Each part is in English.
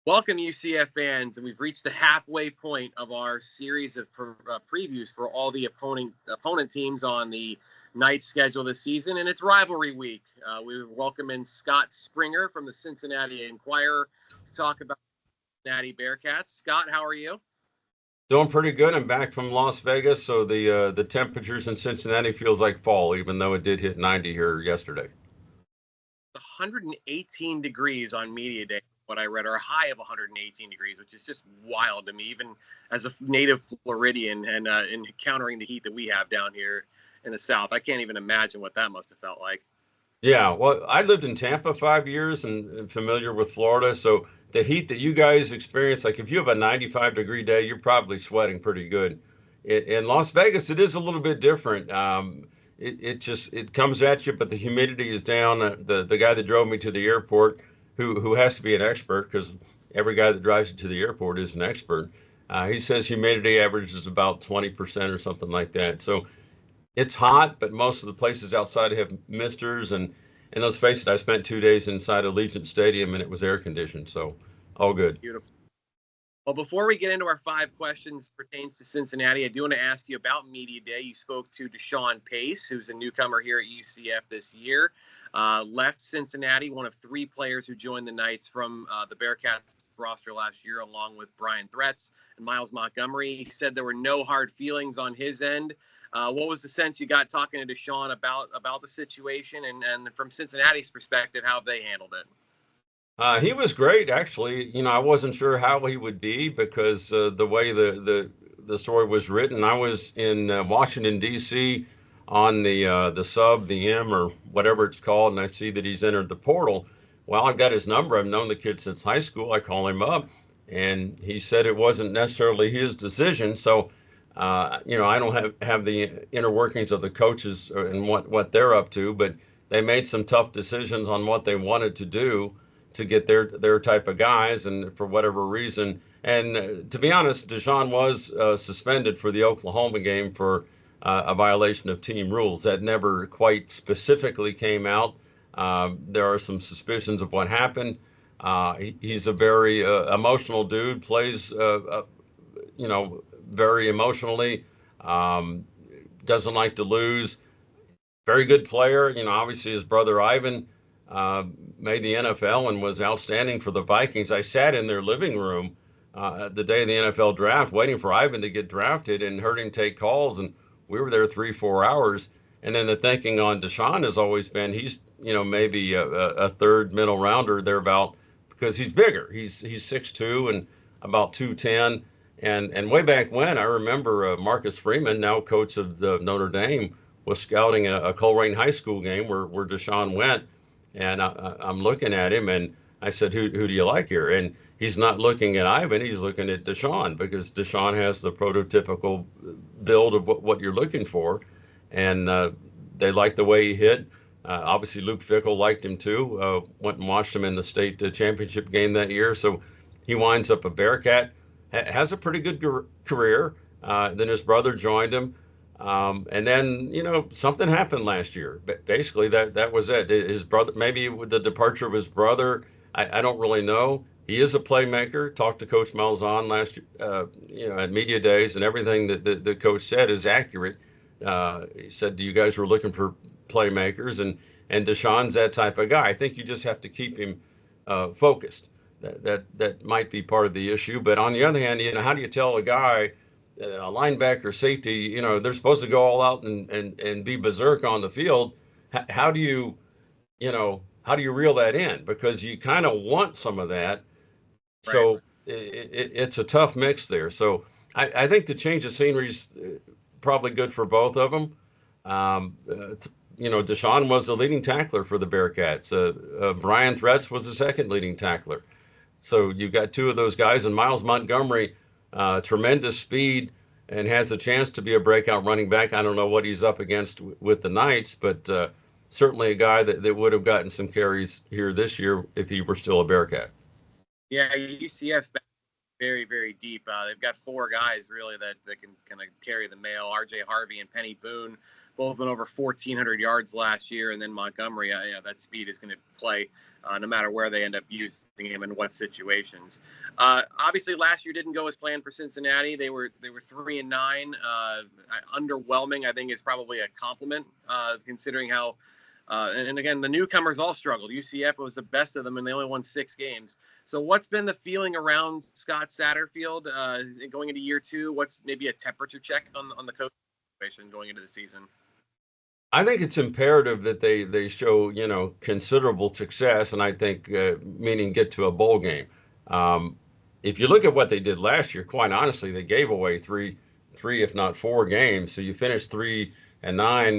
Welcome, UCF fans, and we've reached the halfway point of our series of previews for all the opponent teams on the night schedule this season, and it's rivalry week. We welcome in Scott Springer from the Cincinnati Enquirer to talk about Cincinnati Bearcats. Scott, how are you? Doing pretty good. I'm back from Las Vegas, so the temperatures in Cincinnati feels like fall, even though it did hit 90 here yesterday. 118 degrees on media day, what I read, or a high of 118 degrees, which is just wild to me, even as a native Floridian and encountering the heat that we have down here in the South. I can't even imagine what that must have felt like. Yeah, well, I lived in Tampa 5 years and familiar with Florida, so the heat that you guys experience, like if you have a 95-degree day, you're probably sweating pretty good. In Las Vegas, it is a little bit different. It comes at you, but the humidity is down. The guy that drove me to the airport, who has to be an expert because every guy that drives you to the airport is an expert. He says humidity averages about 20% or something like that. So it's hot, but most of the places outside have misters. And let's face it, I spent 2 days inside Allegiant Stadium and it was air conditioned. So all good. Beautiful. Well, before we get into our 5 questions pertains to Cincinnati, I do want to ask you about Media Day. You spoke to Deshawn Pace, who's a newcomer here at UCF this year. Left Cincinnati, one of 3 players who joined the Knights from the Bearcats roster last year, along with Bryon and Myles Montgomery. He said there were no hard feelings on his end. What was the sense you got talking to Deshawn about the situation, and from Cincinnati's perspective, how have they handled it? He was great, actually. I wasn't sure how he would be because the way the story was written. I was in Washington D.C. on the sub, the M, or whatever it's called, and I see that he's entered the portal. Well, I've got his number. I've known the kid since high school. I call him up, and he said it wasn't necessarily his decision. So, I don't have the inner workings of the coaches and what they're up to, but they made some tough decisions on what they wanted to do to get their type of guys, and for whatever reason. And to be honest, Deshawn was suspended for the Oklahoma game for a violation of team rules. That never quite specifically came out. There are some suspicions of what happened. He's a very emotional dude, plays, very emotionally, doesn't like to lose. Very good player. Obviously his brother Ivan made the NFL and was outstanding for the Vikings. I sat in their living room the day of the NFL draft waiting for Ivan to get drafted and heard him take calls, and we were there 3-4 hours. And then the thinking on Deshawn has always been he's maybe a third middle rounder thereabout because he's bigger. He's 6'2" and about 210. And way back when, I remember Marcus Freeman, now coach of the Notre Dame, was scouting a Coleraine High School game where Deshawn went. And I'm looking at him, and I said, who do you like here? And he's not looking at Ivan. He's looking at Deshawn because Deshawn has the prototypical build of what you're looking for. And they liked the way he hit. Obviously, Luke Fickell liked him too. Went and watched him in the state championship game that year. So he winds up a Bearcat, has a pretty good career. Then his brother joined him. And then, something happened last year. Basically, that was it. His brother, maybe with the departure of his brother, I don't really know. He is a playmaker. Talked to Coach Malzahn last year, at media days, and everything that the coach said is accurate. He said you guys were looking for playmakers, and Deshawn's that type of guy. I think you just have to keep him focused. That might be part of the issue. But on the other hand, how do you tell a guy? A linebacker, safety, they're supposed to go all out and be berserk on the field. How do you, how do you reel that in? Because you kind of want some of that. Right. So it's a tough mix there. So I think the change of scenery is probably good for both of them. Deshawn was the leading tackler for the Bearcats. Bryon was the second leading tackler. So you've got 2 of those guys, and Myles Montgomery, tremendous speed, and has a chance to be a breakout running back. I don't know what he's up against with the Knights, but certainly a guy that would have gotten some carries here this year if he were still a Bearcat. Yeah, UCF's very, very deep. They've got 4 guys really that can kind of carry the mail. R.J. Harvey and Penny Boone both went over 1,400 yards last year. And then Montgomery, yeah, that speed is going to play no matter where they end up using him and what situations. Obviously, last year didn't go as planned for Cincinnati. They were 3-9. Underwhelming, I think, is probably a compliment considering how. And again, the newcomers all struggled. UCF was the best of them, and they only won 6 games. So what's been the feeling around Scott Satterfield going into year 2? What's maybe a temperature check on the coach situation going into the season? I think it's imperative that they show, considerable success, and I think meaning get to a bowl game. If you look at what they did last year, quite honestly, they gave away three if not 4 games. So you finished 3-9.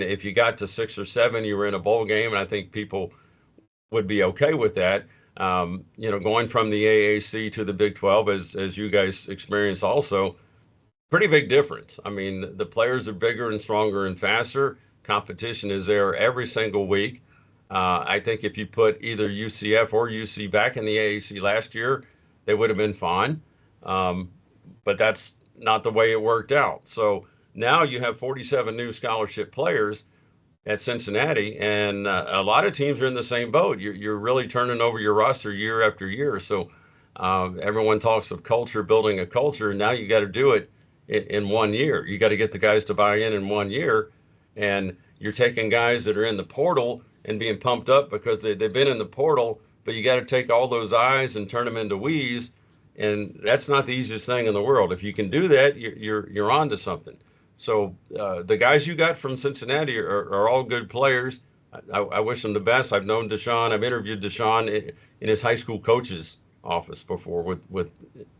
If you got to 6 or 7, you were in a bowl game, and I think people would be okay with that. Going from the AAC to the Big 12, as you guys experience also, pretty big difference. I mean, the players are bigger and stronger and faster. Competition is there every single week. I think if you put either UCF or UC back in the AAC last year, they would have been fine. But that's not the way it worked out. So now you have 47 new scholarship players at Cincinnati, and a lot of teams are in the same boat. You're really turning over your roster year after year. So everyone talks of culture, building a culture. Now you got to do it in 1 year. You got to get the guys to buy in 1 year. And you're taking guys that are in the portal and being pumped up because they've been in the portal, but you got to take all those I's and turn them into we's, and that's not the easiest thing in the world. If you can do that, you're on to something. So the guys you got from Cincinnati are all good players. I wish them the best. I've known Deshawn. I've interviewed Deshawn in his high school coach's office before with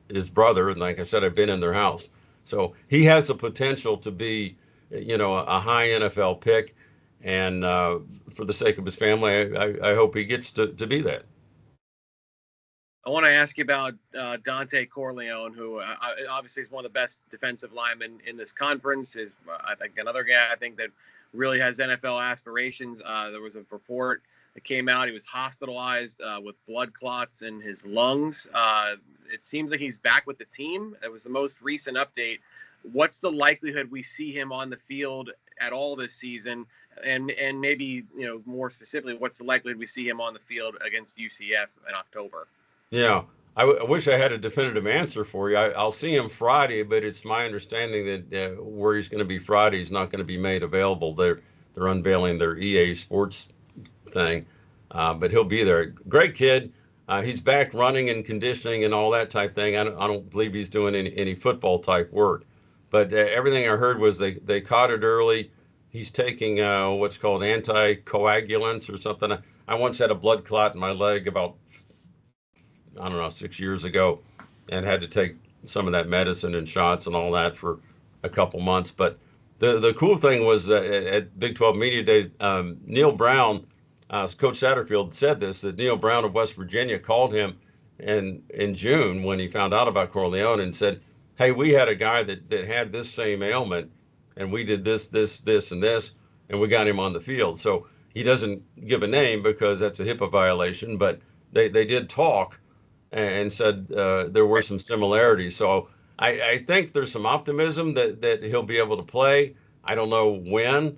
his brother, and like I said, I've been in their house. So he has the potential to be a high NFL pick, and for the sake of his family, I hope he gets to be that. I want to ask you about Dante Corleone, who obviously is one of the best defensive linemen in this conference. Is I think another guy I think that really has NFL aspirations. There was a report that came out. He was hospitalized with blood clots in his lungs. It seems like he's back with the team. That was the most recent update. What's the likelihood we see him on the field at all this season? And maybe, more specifically, what's the likelihood we see him on the field against UCF in October? Yeah, I wish I had a definitive answer for you. I'll see him Friday, but it's my understanding that where he's going to be Friday is not going to be made available. They're unveiling their EA Sports thing, but he'll be there. Great kid. He's back running and conditioning and all that type thing. I don't believe he's doing any football type work. But everything I heard was they caught it early. He's taking what's called anticoagulants or something. I once had a blood clot in my leg about, 6 years ago, and had to take some of that medicine and shots and all that for a couple months. But the cool thing was that at Big 12 Media Day, Neil Brown, Coach Satterfield said this, that Neil Brown of West Virginia called him in June when he found out about Corleone and said, hey, we had a guy that had this same ailment, and we did this, and this, and we got him on the field. So he doesn't give a name because that's a HIPAA violation, but they did talk and said there were some similarities. So I think there's some optimism that he'll be able to play. I don't know when.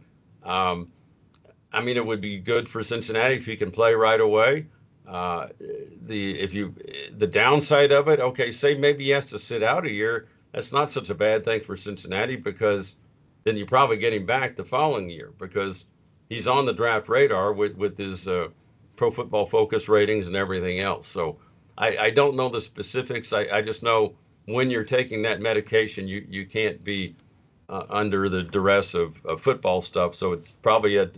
It would be good for Cincinnati if he can play right away. The downside of it, okay, say maybe he has to sit out a year. That's not such a bad thing for Cincinnati, because then you probably get him back the following year, because he's on the draft radar with his Pro Football Focus ratings and everything else. So I don't know the specifics. I just know when you're taking that medication, you can't be under the duress of football stuff. So it's probably a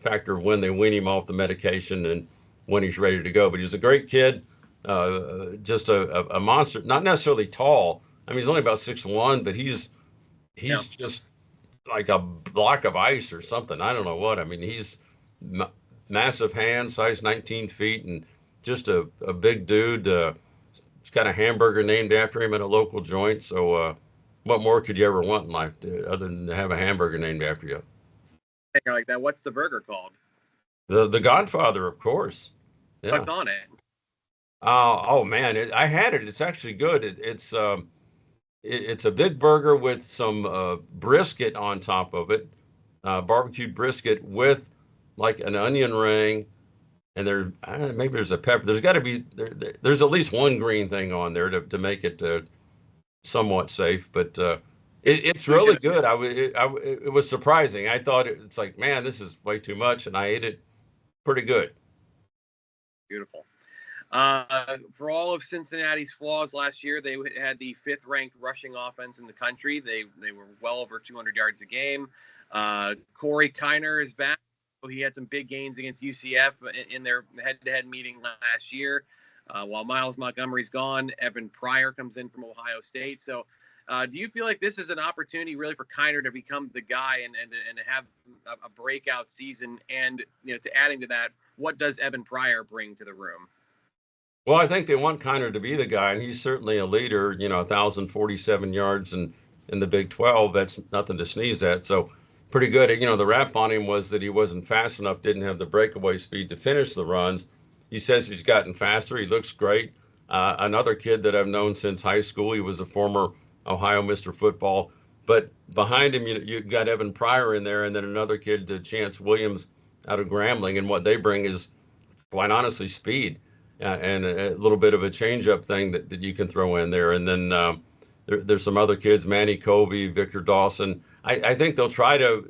factor of when they wean him off the medication and when he's ready to go. But he's a great kid, just a monster. Not necessarily tall. He's only about 6'1", but he's just like a block of ice or something. I don't know what. He's massive hands, size 19 feet, and just a big dude. He's got a hamburger named after him at a local joint. So what more could you ever want in life other than to have a hamburger named after you? Like that. What's the burger called? The Godfather, of course. Yeah. What's on it? Oh man, I had it. It's actually good. It's a big burger with some brisket on top of it, barbecued brisket with like an onion ring, and maybe there's a pepper. There's got to be there's at least one green thing on there to make it somewhat safe, but it's really good. It was surprising. I thought it's like, man, this is way too much, and I ate it pretty good. Beautiful. For all of Cincinnati's flaws last year, they had the 5th-ranked rushing offense in the country. They were well over 200 yards a game. Corey Kiner is back. He had some big gains against UCF in their head-to-head meeting last year. While Myles Montgomery's gone, Evan Pryor comes in from Ohio State. So do you feel like this is an opportunity really for Kiner to become the guy and to have a breakout season? And to adding to that, what does Evan Pryor bring to the room? Well, I think they want Kiner to be the guy, and he's certainly a leader. 1,047 yards in the Big 12. That's nothing to sneeze at. So pretty good. The rap on him was that he wasn't fast enough, didn't have the breakaway speed to finish the runs. He says he's gotten faster. He looks great. Another kid that I've known since high school. He was a former Ohio Mr. Football. But behind him, you got Evan Pryor in there, and then another kid, Chance Williams, out of Grambling. And what they bring is, quite honestly, speed. And a little bit of a change-up thing that you can throw in there. And then there's some other kids, Manny Covey, Victor Dawson. I think they'll try to,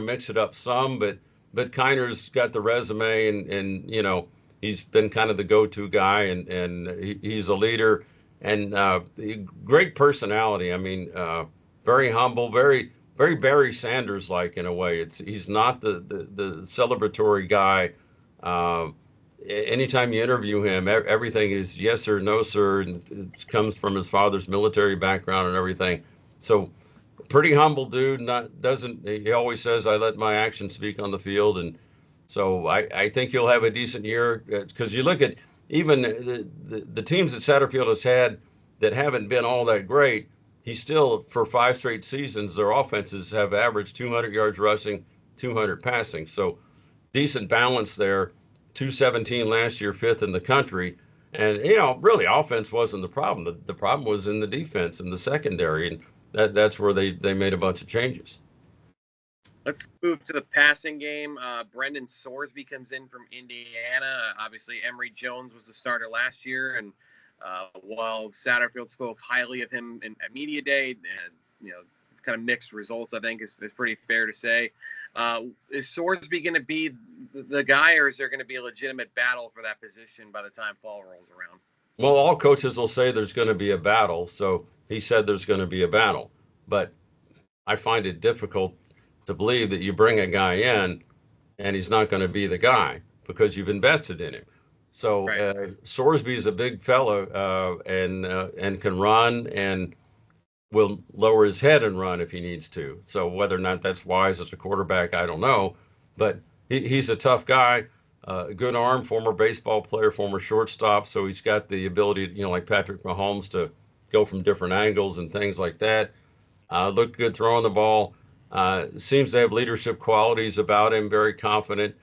mix it up some, but Kiner's got the resume, and he's been kind of the go-to guy, and he's a leader, and great personality. I mean, very humble, very, very Barry Sanders-like in a way. He's not the celebratory guy. Anytime you interview him, everything is yes sir, no sir, and it comes from his father's military background and everything. So pretty humble dude. He always says, I let my actions speak on the field. And so I think he'll have a decent year, because you look at even the teams that Satterfield has had that haven't been all that great. He still, for 5 straight seasons, their offenses have averaged 200 yards rushing, 200 passing. So decent balance there. 217 last year, 5th in the country. And, really offense wasn't the problem. The problem was in the defense and the secondary. And that's where they made a bunch of changes. Let's move to the passing game. Brendan Sorsby comes in from Indiana. Obviously, Emory Jones was the starter last year. And while Satterfield spoke highly of him at Media Day, kind of mixed results, I think is pretty fair to say. Is Sorsby going to be the guy, or is there going to be a legitimate battle for that position by the time fall rolls around? Well, all coaches will say there's going to be a battle. So he said there's going to be a battle. But I find it difficult to believe that you bring a guy in and he's not going to be the guy because you've invested in him. So right. Sorsby is a big fellow and can run and will lower his head and run if he needs to. So whether or not that's wise as a quarterback, I don't know. But he's a tough guy, good arm, former baseball player, former shortstop. So he's got the ability, like Patrick Mahomes, to go from different angles and things like that. Looked good throwing the ball. Seems to have leadership qualities about him, very confident.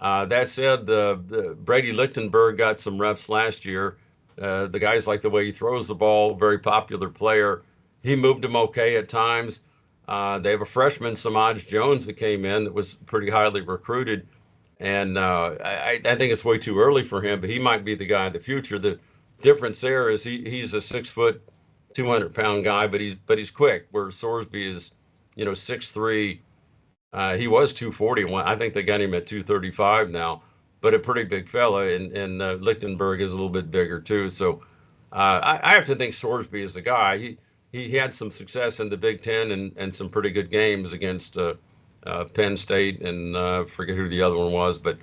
That said, the Brady Lichtenberg got some reps last year. The guys like the way he throws the ball, very popular player. He moved him okay at times. They have a freshman, Samaj Jones, that came in that was pretty highly recruited. And I think it's way too early for him, but he might be the guy in the future. The difference there is he's a 6 foot, 200-pound guy, but he's quick, where Sorsby is, 6'3". He was 240. I think they got him at 235 now, but a pretty big fella. And Lichtenberg is a little bit bigger too. So I have to think Sorsby is the guy. He had some success in the Big Ten and some pretty good games against Penn State and forget who the other one was, but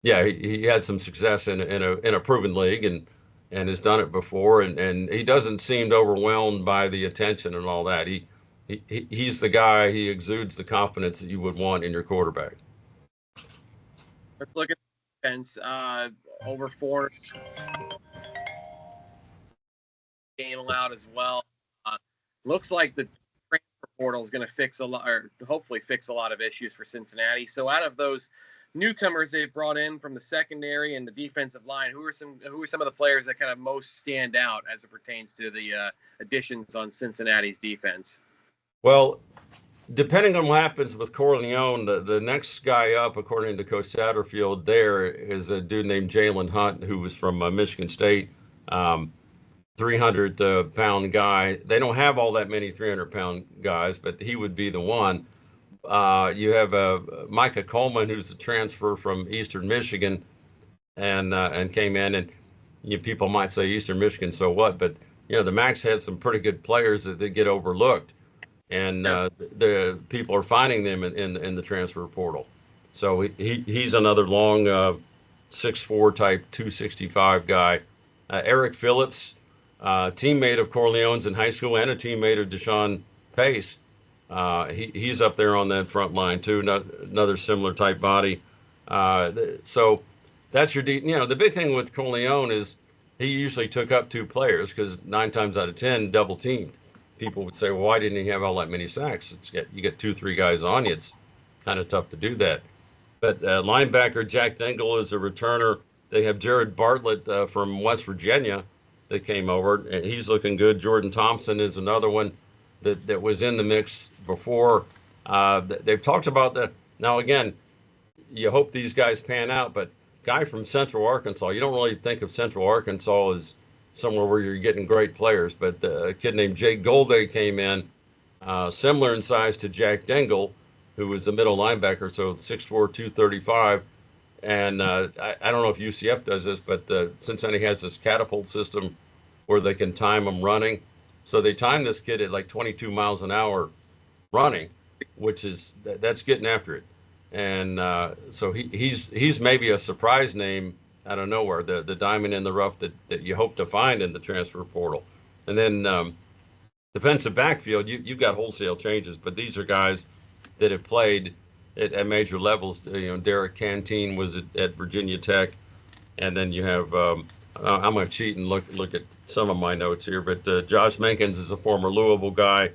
he had some success in a proven league and has done it before, and he doesn't seem overwhelmed by the attention and all that. He's the guy. He exudes the confidence that you would want in your quarterback. Let's look at the defense. Over 4 game allowed as well. Looks like the transfer portal is going to fix a lot, or hopefully fix a lot of issues for Cincinnati. So out of those newcomers they've brought in from the secondary and the defensive line, who are some of the players that kind of most stand out as it pertains to the additions on Cincinnati's defense? Well, depending on what happens with Corleone, the next guy up, according to Coach Satterfield, there is a dude named Jalen Hunt, who was from Michigan State, 300-pound guy. They don't have all that many 300-pound guys, but he would be the one. You have Micah Coleman, who's a transfer from Eastern Michigan, and came in. And people might say Eastern Michigan, so what? But the Macs had some pretty good players that get overlooked, and the people are finding them in the transfer portal. So he's another long 6'4" type 265 guy. Eric Phillips, teammate of Corleone's in high school and a teammate of Deshawn Pace. He's up there on that front line too. Another similar type body. So that's your the big thing with Corleone is he usually took up two players because 9 times out of 10 double teamed. People would say, well, why didn't he have all that many sacks? You get 2-3 guys on you. It's kind of tough to do that. But linebacker Jack Dingle is a returner. They have Jared Bartlett from West Virginia that came over, and he's looking good. Jordan Thompson is another one that was in the mix before. They've talked about that. Now, again, you hope these guys pan out, but guy from Central Arkansas, you don't really think of Central Arkansas as somewhere where you're getting great players, but a kid named Jake Golday came in, similar in size to Jack Dingle, who was the middle linebacker, so 6'4", 235. And I don't know if UCF does this, but Cincinnati has this catapult system where they can time them running. So they time this kid at like 22 miles an hour running, which is that's getting after it. And so he's maybe a surprise name out of nowhere, the diamond in the rough that you hope to find in the transfer portal. And then defensive backfield, you've got wholesale changes, but these are guys that have played at major levels. Derek Canteen was at Virginia Tech, and then you have I'm going to cheat and look at some of my notes here, but Josh Menkins is a former Louisville guy.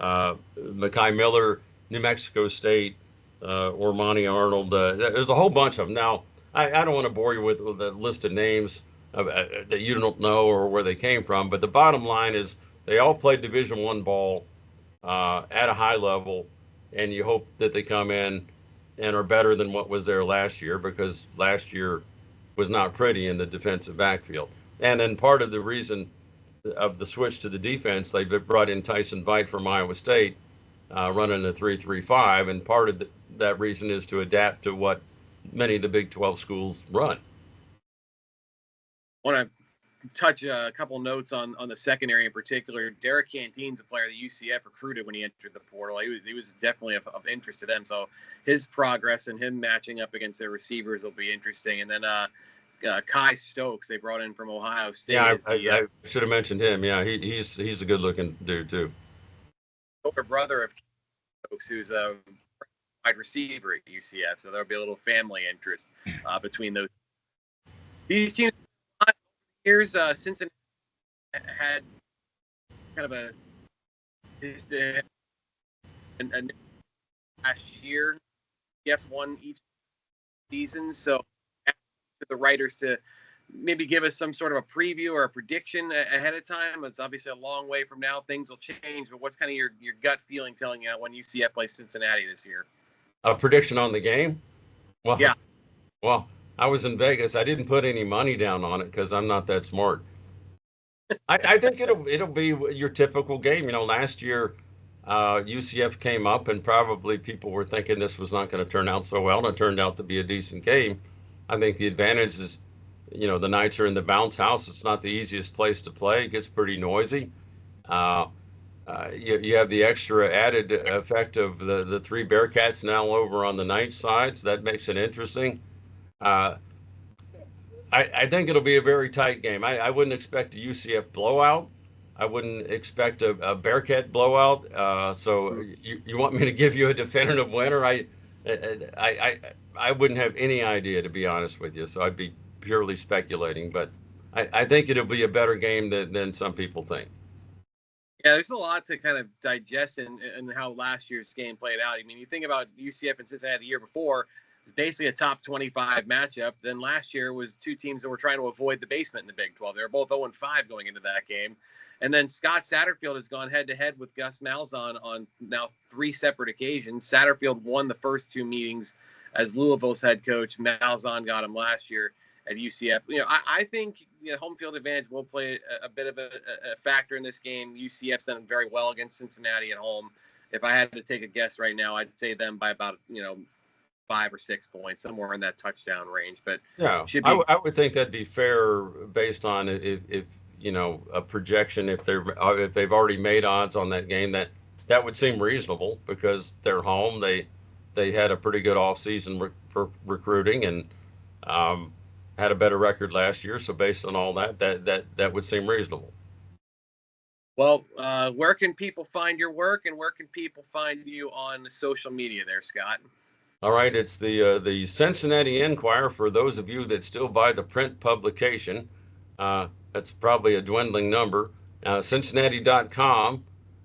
Mekhi Miller, New Mexico State, Ormani Arnold. There's a whole bunch of them. Now, I don't want to bore you with a list of names that you don't know or where they came from, but the bottom line is they all played Division I ball at a high level, and you hope that they come in and are better than what was there last year, because last year was not pretty in the defensive backfield. And then part of the reason of the switch to the defense, they brought in Tyson Veit from Iowa State, running a 3-3-5, and part of that reason is to adapt to what many of the Big 12 schools run. I want to touch a couple notes on the secondary in particular. Derek Canteen's a player that UCF recruited when he entered the portal. He was definitely of interest to them. So his progress and him matching up against their receivers will be interesting. And then Kai Stokes, they brought in from Ohio State. Yeah, I should have mentioned him. Yeah, he's a good-looking dude too. Older brother of Stokes, who's a wide receiver at UCF. So there'll be a little family interest between these teams. Years, Cincinnati had kind of a last year. Yes, won each season. So, to the writers to maybe give us some sort of a preview or a prediction ahead of time. It's obviously a long way from now. Things will change, but what's kind of your gut feeling telling you when UCF plays Cincinnati this year? A prediction on the game? Well, yeah. Well, I was in Vegas. I didn't put any money down on it because I'm not that smart. I think it'll be your typical game. Last year UCF came up and probably people were thinking this was not going to turn out so well, and it turned out to be a decent game. I think the advantage is, the Knights are in the bounce house. It's not the easiest place to play. It gets pretty noisy. You have the extra added effect of the 3 Bearcats now over on the Knights side, so that makes it interesting. I think it'll be a very tight game. I wouldn't expect a UCF blowout. I wouldn't expect a Bearcat blowout. So you want me to give you a definitive winner? I wouldn't have any idea, to be honest with you. So I'd be purely speculating. But I think it'll be a better game than some people think. Yeah, there's a lot to kind of digest in how last year's game played out. I mean, you think about UCF and Cincinnati the year before, basically a top 25 matchup. Then last year was 2 teams that were trying to avoid the basement in the Big 12. They were both 0-5 going into that game. And then Scott Satterfield has gone head-to-head with Gus Malzahn on now 3 separate occasions. Satterfield won the first 2 meetings as Louisville's head coach. Malzahn got him last year at UCF. I think home field advantage will play a bit of a factor in this game. UCF's done very well against Cincinnati at home. If I had to take a guess right now, I'd say them by about 5 or 6 points, somewhere in that touchdown range. But yeah, I would think that'd be fair based on if a projection. If they've already made odds on that game, that would seem reasonable because they're home. They had a pretty good offseason for recruiting and had a better record last year. So based on all that would seem reasonable. Well, where can people find your work, and where can people find you on social media there, Scott? All right, it's the Cincinnati Enquirer for those of you that still buy the print publication. That's probably a dwindling number. Cincinnati.com,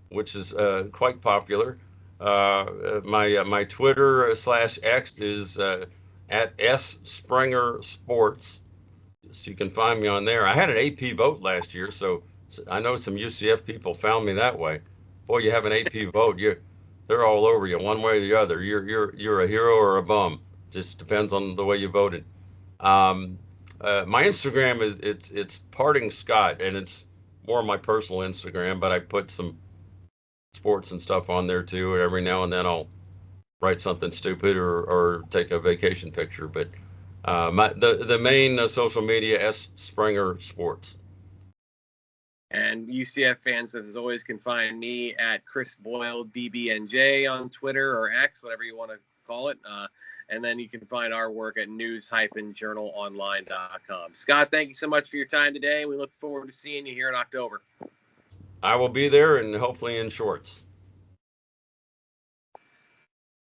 which is quite popular. My Twitter /X is at @SpringerSports. So you can find me on there. I had an AP vote last year, so I know some UCF people found me that way. Boy, you have an AP vote, they're all over you one way or the other. You're a hero or a bum. Just depends on the way you voted. My Instagram it's Parting Scott, and it's more my personal Instagram, but I put some sports and stuff on there too. Every now and then I'll write something stupid or take a vacation picture. But the main social media Springer Sports. And UCF fans, as always, can find me at Chris Boyle DBNJ on Twitter or X, whatever you want to call it. And then you can find our work at news-journalonline.com. Scott, thank you so much for your time today. We look forward to seeing you here in October. I will be there, and hopefully in shorts.